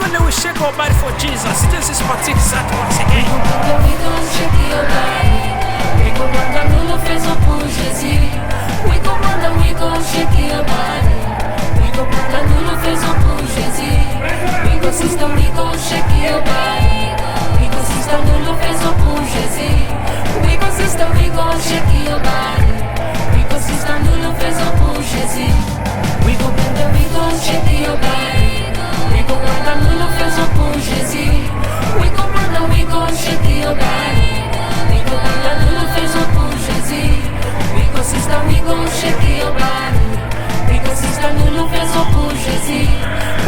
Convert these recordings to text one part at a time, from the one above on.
we gonna shake our body for Jesus. This is Patrick Sat once again. We gon' shake your body. We gon' run a little face up pour Jésus. We gon' shake your body. We gon' run a little face up pour Jésus. We gon' sister, we gon' shake your body. We gon' sister, little face up pour Jésus. We gon' sister, we gon' shake your body. We gon' sister, little face up pour Jésus. We gon' shake your body. We gon' run a little face up pour Jésus. We gon' shake your body. We gon' run a little face up pour Jésus. We gon' sister, we gon' shake your body. We gon' sister, little face up pour Jésus.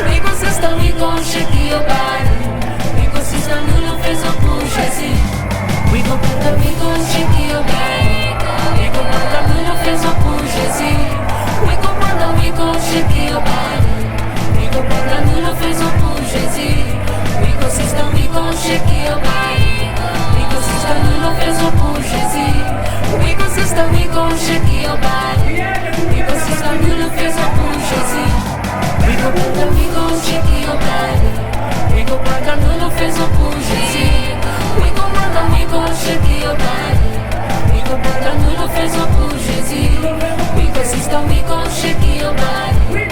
We gon' sister, we gon' shake your body. We gon' sister, little face up pour Jésus. We gon' shake your body. We gon' run a little face up pour Jésus. We gon' shake your body. We gon' run a little face up pour Jésus. We gon' sister, we gon' shake your body. We gon' sister, little face up pour Jésus. We gon' sister, we gon' shake your body. We gon' sister, little face up pour Jésus. We gon' shake your body. We gon' run a little face up pour Jésus. We gon' shake your body. We gon' run a little face up pour Jésus. We gon' sister, we gon' shake your body. We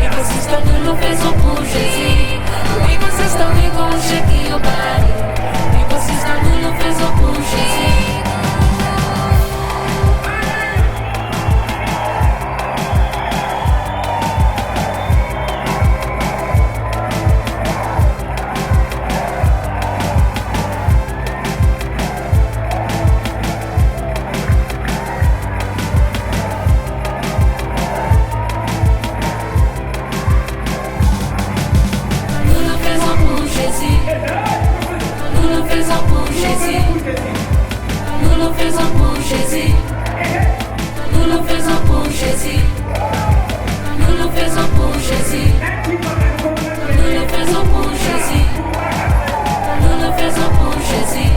gon' sister, little face up pour Jésus. We gon' sister, we gon' shake your body. We gon' sister, little face up pour Jésus. Nous le faisons pour Jésus. Nous le faisons pour Jésus. Nous le faisons pour Jésus. Nous le faisons pour Jésus. Nous le faisons pour Jésus. Nous le faisons pour Jésus.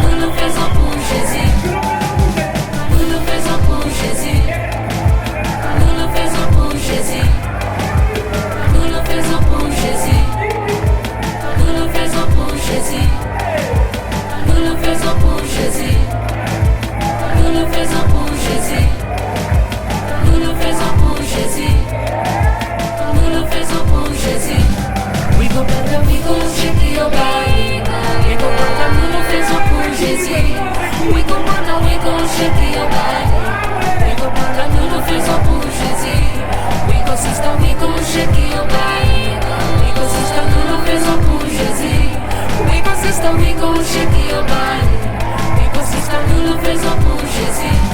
Nous le faisons pour Jésus. Nous le faisons pour Jésus. Nous le faisons pour Jésus. Nous le faisons pour Jésus. Nous le faisons pour Jésus. Nous le faisons pour Jésus. Nous le faisons pour Jésus. Nous le faisons pour Jésus. Nous le faisons pour Jésus. We gon' shake your body. We gon' nous le faisons pour Jésus. We gon' shake your body. We gon' nous le faisons pour Jésus. We gon' sister, we gon' shake your body. We gon' sister, nous le faisons pour Jésus. We gon' sister, we gon' shake your body. We gon' sister, nous le faisons pour Jésus.